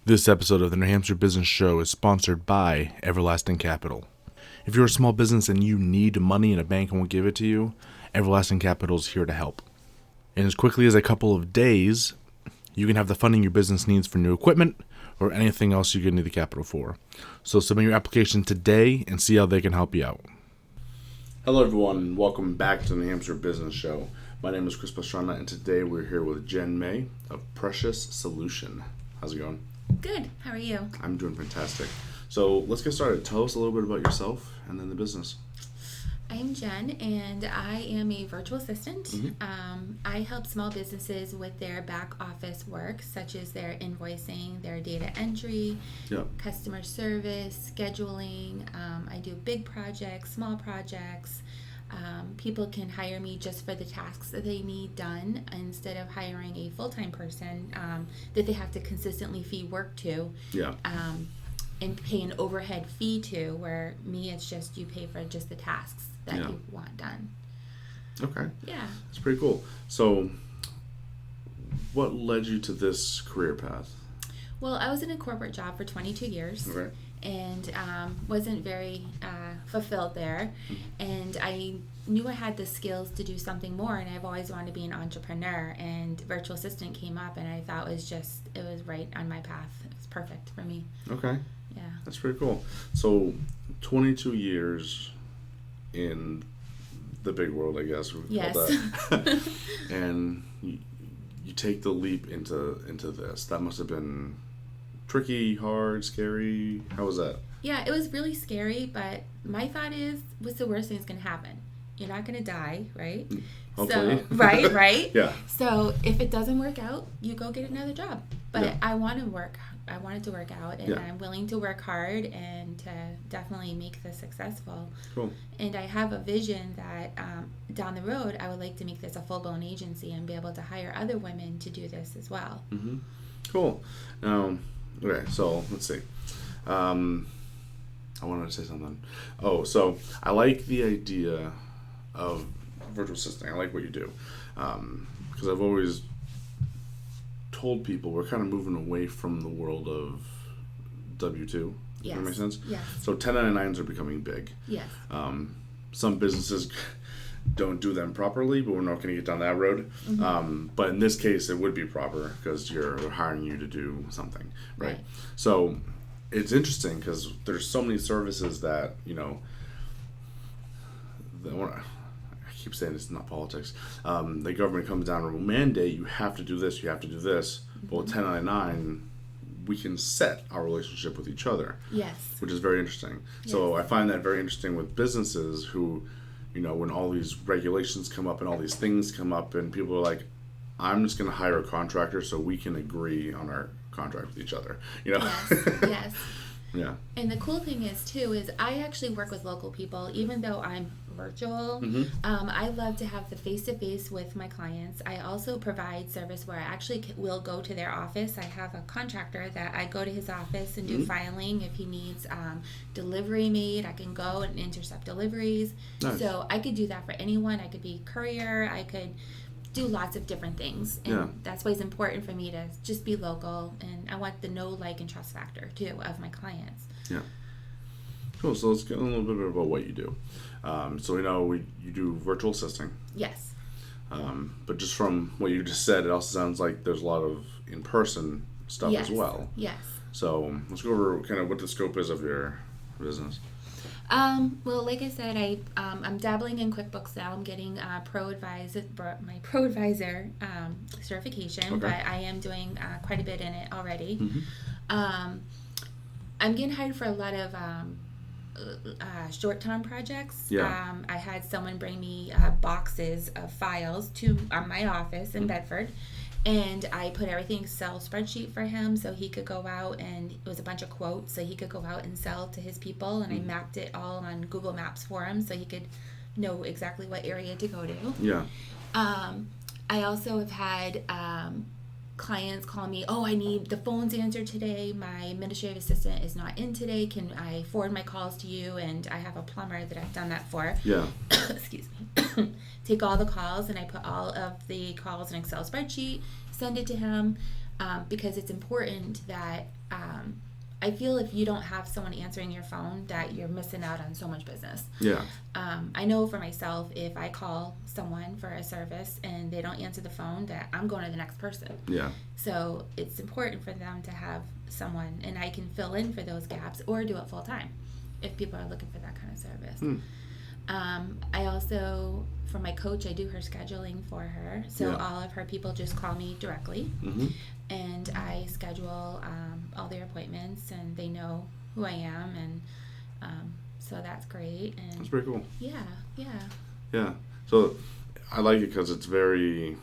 This episode of the New Hampshire Business Show is sponsored by Everlasting Capital. If you're a small business and you need money and a bank won't give it to you, Everlasting Capital is here to help. In as quickly as a couple of days, you can have the funding your business needs for new equipment or anything else you need the capital for. So submit your application today and see how they can help you out. Hello everyone, and welcome back to the New Hampshire Business Show. My name is Chris Pastrana, and today we're here with Jen May of Precious Solution. How's it going? Good. How are you? I'm doing fantastic. So let's get started. Tell us a little bit about yourself and then the business. I'm Jen, and I am a virtual assistant. Mm-hmm. I help small businesses with their back office work, such as their invoicing, their data entry, customer service, scheduling. I do big projects, small projects. People can hire me just for the tasks that they need done instead of hiring a full-time person that they have to consistently feed work to. And pay an overhead fee to, where me, it's just you pay for just the tasks that you want done. Okay. Yeah. That's pretty cool. So what led you to this career path? Well, I was in a corporate job for 22 years. Okay. And wasn't very fulfilled there. And I knew I had the skills to do something more, and I've always wanted to be an entrepreneur, and virtual assistant came up, and I thought it was right on my path. It was perfect for me. Okay. Yeah. That's pretty cool. So 22 years in the big world, I guess we yes. call that. And you take the leap into this. That must have been tricky, hard, scary. How was that? Yeah, it was really scary, but my thought is, what's the worst thing that's going to happen? You're not going to die, right? Hopefully. So, right? Yeah. So if it doesn't work out, you go get another job. But I wanted to work out, and I'm willing to work hard and to definitely make this successful. Cool. And I have a vision that down the road, I would like to make this a full-blown agency and be able to hire other women to do this as well. Mm-hmm. Cool. Now, okay, so let's see. I wanted to say something. Oh, so I like the idea of virtual assistant. I like what you do. Because I've always told people we're kind of moving away from the world of W-2. Yes. Does that make sense? Yes. So 1099s are becoming big. Yes. Some businesses don't do them properly, but we're not going to get down that road. Mm-hmm. But in this case, it would be proper because you're hiring you to do something, right? So it's interesting because there's so many services that, I keep saying it's not politics. The government comes down and will mandate you have to do this, you have to do this. Mm-hmm. But with 1099, we can set our relationship with each other. Yes. Which is very interesting. Yes. So I find that very interesting with businesses who, when all these regulations come up and all these things come up and people are like, I'm just going to hire a contractor so we can agree on our contract with each other. Yes. Yes. Yeah. And the cool thing is I actually work with local people, even though I'm virtual. Mm-hmm. I love to have the face-to-face with my clients. I also provide service where I actually will go to their office. I have a contractor that I go to his office and do filing. If he needs delivery made, I can go and intercept deliveries. Nice. So I could do that for anyone. I could be courier. I could do lots of different things, and that's why it's important for me to just be local, and I want the know, like, and trust factor too of my clients. Yeah. Cool. So let's get a little bit about what you do. So we know you do virtual assisting. Yes. But just from what you just said, it also sounds like there's a lot of in-person stuff as well. Yes. So let's go over kind of what the scope is of your business. Well, like I said, I'm dabbling in QuickBooks now. I'm getting my Pro Advisor certification, but I am doing quite a bit in it already. Mm-hmm. I'm getting hired for a lot of short-term projects. Yeah. I had someone bring me boxes of files to my office in Bedford. And I put everything in Excel spreadsheet for him so he could go out, and it was a bunch of quotes so he could go out and sell to his people. And I mapped it all on Google Maps for him so he could know exactly what area to go to. Yeah. I also have had clients call me, I need the phone's answered today. My administrative assistant is not in today. Can I forward my calls to you? And I have a plumber that I've done that for. Yeah. Excuse me. Take all the calls, and I put all of the calls in an Excel spreadsheet, send it to him, because it's important that I feel if you don't have someone answering your phone, that you're missing out on so much business. Yeah. I know for myself, if I call someone for a service and they don't answer the phone, that I'm going to the next person. Yeah. So it's important for them to have someone, and I can fill in for those gaps or do it full time if people are looking for that kind of service. I also, for my coach, I do her scheduling for her. So all of her people just call me directly. And I schedule all their appointments, and they know who I am, and so that's great. And that's pretty cool. Yeah. So I like it because it's very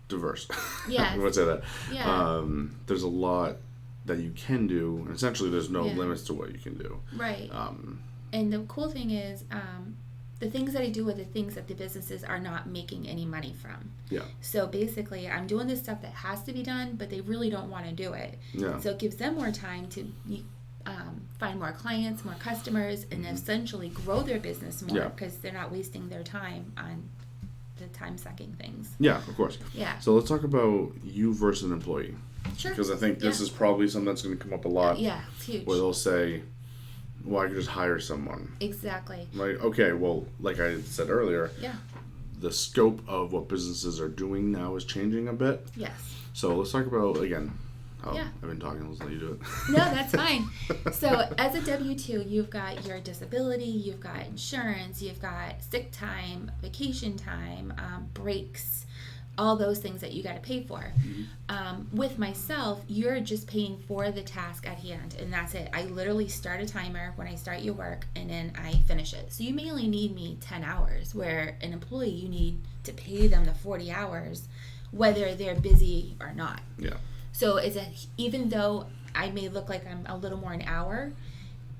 diverse. Yes. I would say that. Yeah. There's a lot that you can do, and essentially there's no limits to what you can do. Right. And the cool thing is, the things that I do are the things that the businesses are not making any money from. Yeah. So basically, I'm doing this stuff that has to be done, but they really don't want to do it. Yeah. So it gives them more time to find more clients, more customers, and essentially grow their business more, because they're not wasting their time on the time-sucking things. Yeah, of course. Yeah. So let's talk about you versus an employee. Sure. Because I think this is probably something that's going to come up a lot. Yeah, it's huge. Where they'll say, well, I could just hire someone. Exactly. Like, okay, well, like I said earlier, the scope of what businesses are doing now is changing a bit. Yes. So let's talk about, again, I've been talking, let's let you do it. No, that's fine. So as a W-2, you've got your disability, you've got insurance, you've got sick time, vacation time, breaks, all those things that you got to pay for. With myself, you're just paying for the task at hand, and that's it. I literally start a timer when I start your work, and then I finish it. So you may only need me 10 hours, where an employee, you need to pay them the 40 hours, whether they're busy or not. Yeah. So even though I may look like I'm a little more an hour,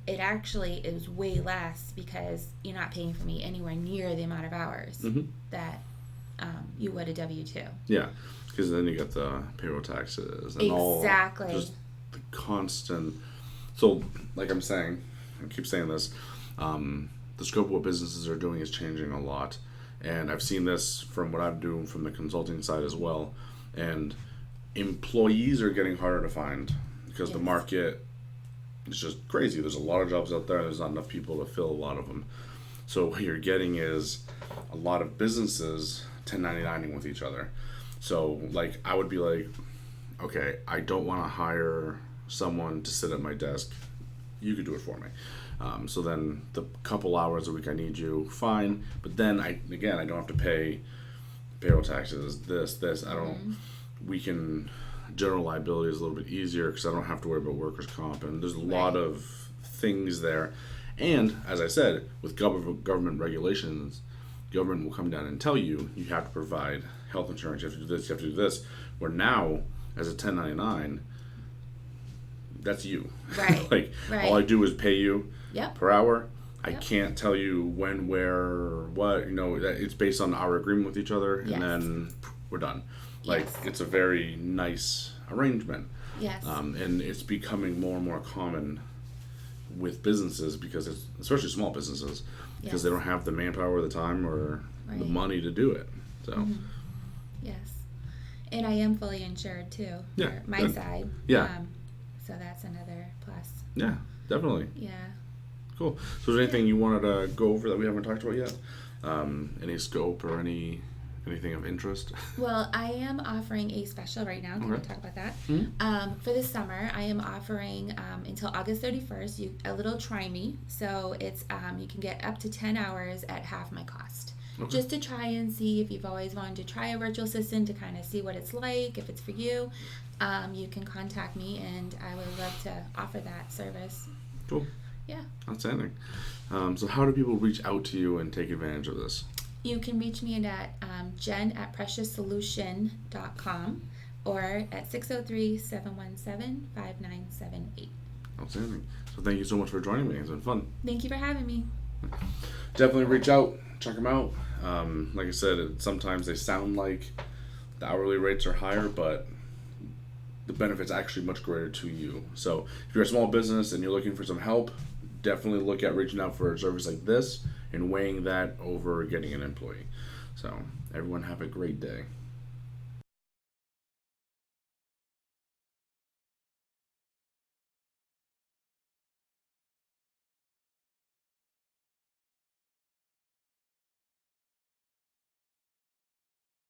it actually is way less, because you're not paying for me anywhere near the amount of hours that you would a W-2. Yeah, because then you get the payroll taxes and all just the constant. So, like I'm saying, I keep saying this, the scope of what businesses are doing is changing a lot, and I've seen this from what I'm doing from the consulting side as well, and employees are getting harder to find because the market is just crazy. There's a lot of jobs out there. There's not enough people to fill a lot of them. So what you're getting is a lot of businesses 1099ing with each other. So like I would be like, okay, I don't want to hire someone to sit at my desk. You could do it for me. So then the couple hours a week I need you, fine. But then I don't have to pay payroll taxes, this. I don't. We can, general liability is a little bit easier because I don't have to worry about workers' comp, and there's a lot of things there. And as I said, with government regulations, government will come down and tell you have to provide health insurance, you have to do this, you have to do this. Where now, as a 1099, that's you. Right. All I do is pay you per hour. I Yep. can't tell you when, where, what. It's based on our agreement with each other, and then we're done. It's a very nice arrangement. Yes. And it's becoming more and more common with businesses, because it's, especially small businesses, because they don't have the manpower or the time or the money to do it. So. Yes. And I am fully insured too. For my side. Yeah. So that's another plus. Yeah, definitely. Yeah. Cool. So is there anything you wanted to go over that we haven't talked about yet? Any scope or anything of interest? Well, I am offering a special right now. Can we talk about that? For the summer, I am offering until August 31st a little try me. So it's you can get up to 10 hours at half my cost. Just to try and see if you've always wanted to try a virtual assistant, to kind of see what it's like, if it's for you. You can contact me, and I would love to offer that service. Cool. Yeah. Outstanding. So how do people reach out to you and take advantage of this? You can reach me at jen@preciousolution.com or at 603-717-5978. Outstanding. So thank you so much for joining me. It's been fun. Thank you for having me. Definitely reach out. Check them out. Like I said, sometimes they sound like the hourly rates are higher, but the benefit's actually much greater to you. So if you're a small business and you're looking for some help, definitely look at reaching out for a service like this and weighing that over getting an employee. So everyone have a great day.